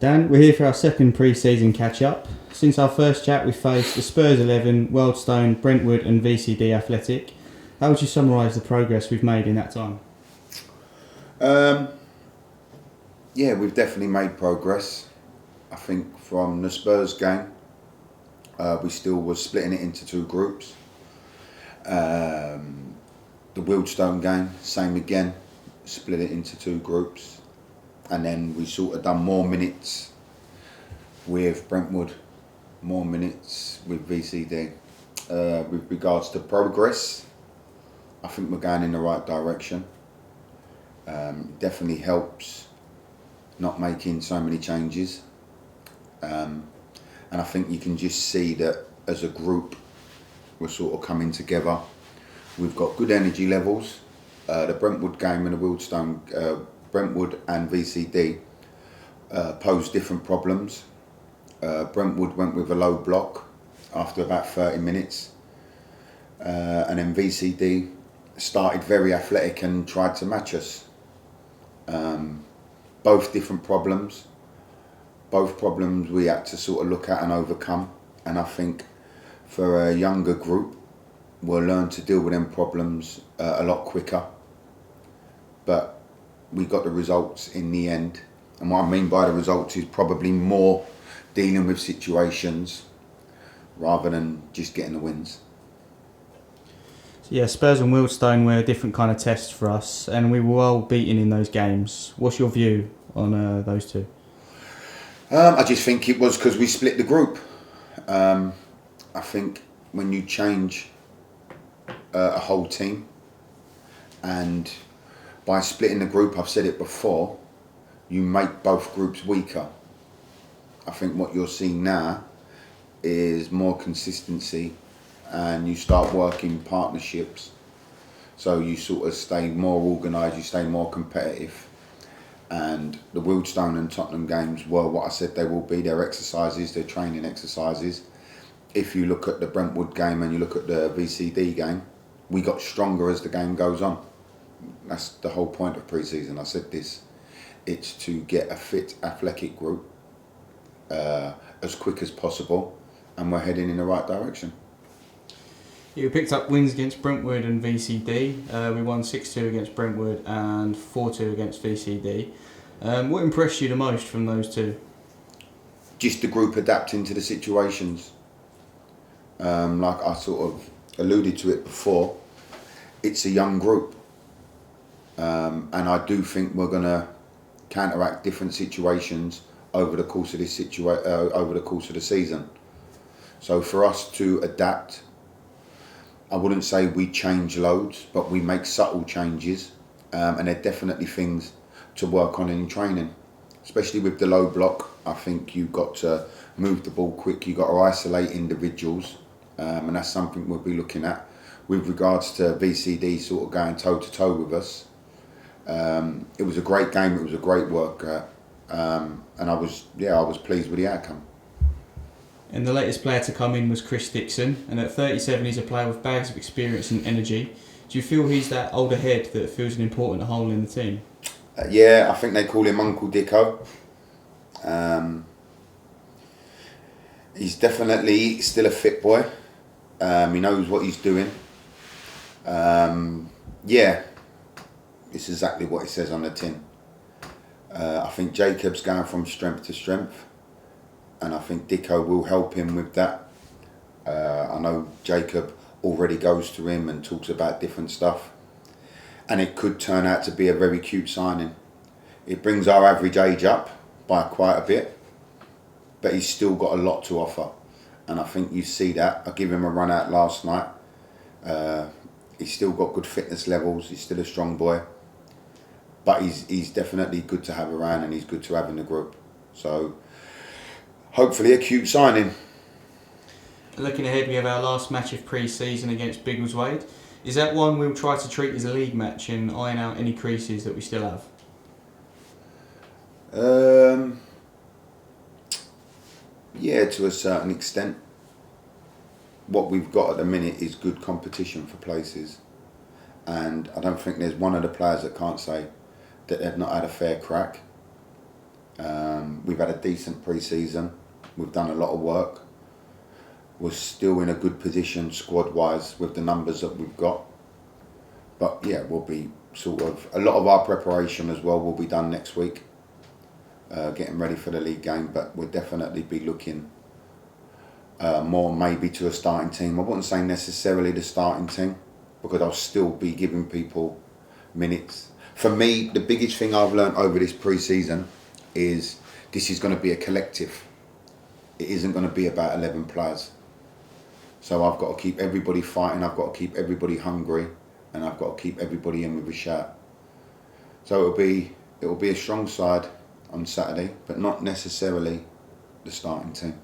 Dan, we're here for our second pre-season catch-up. Since our first chat, we faced the Spurs 11, Wealdstone, Brentwood and VCD Athletic. How would you summarise the progress we've made in that time? Yeah, we've definitely made progress. I think from the Spurs game, we still was splitting it into two groups. The Wealdstone game, same again, split it into two groups. And then we sort of done more minutes with Brentwood, more minutes with VCD. With regards to progress, I think we're going in the right direction. Definitely helps not making so many changes. And I think you can just see that as a group, we're sort of coming together. We've got good energy levels. The Brentwood game and the Wealdstone, Brentwood and VCD posed different problems. Brentwood went with a low block after about 30 minutes. And then VCD started very athletic and tried to match us. Both different problems. Both problems we had to sort of look at and overcome. And I think for a younger group, we'll learn to deal with them problems a lot quicker. But we got the results in the end. And what I mean by the results is probably more dealing with situations rather than just getting the wins. Yeah, Spurs and Wealdstone were a different kind of test for us, and we were well beaten in those games. What's your view on those two? I just think it was because we split the group. I think when you change a whole team, and by splitting the group, I've said it before, you make both groups weaker. I think what you're seeing now is more consistency, and you start working partnerships, so you sort of stay more organised, you stay more competitive. And the Wealdstone and Tottenham games were what I said they will be. They're exercises, they're training exercises. If you look at the Brentwood game and you look at the VCD game, we got stronger as the game goes on. That's the whole point of pre-season. I said this, it's to get a fit athletic group as quick as possible, and we're heading in the right direction. Yeah, we picked up wins against Brentwood and VCD. We won 6-2 against Brentwood and 4-2 against VCD. What impressed you the most from those two? Just the group adapting to the situations. Like I sort of alluded to it before, it's a young group. And I do think we're going to counteract different situations over the course of this over the course of the season. So for us to adapt, I wouldn't say we change loads, but we make subtle changes, and they're definitely things to work on in training. Especially with the low block, I think you've got to move the ball quick, you've got to isolate individuals, and that's something we'll be looking at. With regards to VCD sort of going toe-to-toe with us, it was a great game, it was a great work, and I was pleased with the outcome. And the latest player to come in was Chris Dixon, and at 37 he's a player with bags of experience and energy. Do you feel he's that older head that feels an important hole in the team? Yeah, I think they call him Uncle Dicko. He's definitely still a fit boy. He knows what he's doing. Yeah, it's exactly what it says on the tin. I think Jacob's going from strength to strength, and I think Dicko will help him with that. I know Jacob already goes to him and talks about different stuff, and it could turn out to be a very cute signing. It brings our average age up by quite a bit, but he's still got a lot to offer, and I think you see that. I give him a run out last night. He's still got good fitness levels, he's still a strong boy, but he's definitely good to have around, and he's good to have in the group. So hopefully a cute signing. Looking ahead, we have our last match of pre-season against Biggleswade. Is that one we'll try to treat as a league match and iron out any creases that we still have? Yeah, to a certain extent. What we've got at the minute is good competition for places, and I don't think there's one of the players that can't say that they've not had a fair crack. We've had a decent pre-season. We've done a lot of work. We're still in a good position squad-wise with the numbers that we've got. But yeah, we'll be sort of, a lot of our preparation as well will be done next week. Getting ready for the league game, but we'll definitely be looking more maybe to a starting team. I wouldn't say necessarily the starting team, because I'll still be giving people minutes. For me, the biggest thing I've learned over this pre-season is this is going to be a collective. It isn't going to be about 11 players. So I've got to keep everybody fighting, I've got to keep everybody hungry, and I've got to keep everybody in with a shout. So it'll be a strong side on Saturday, but not necessarily the starting team.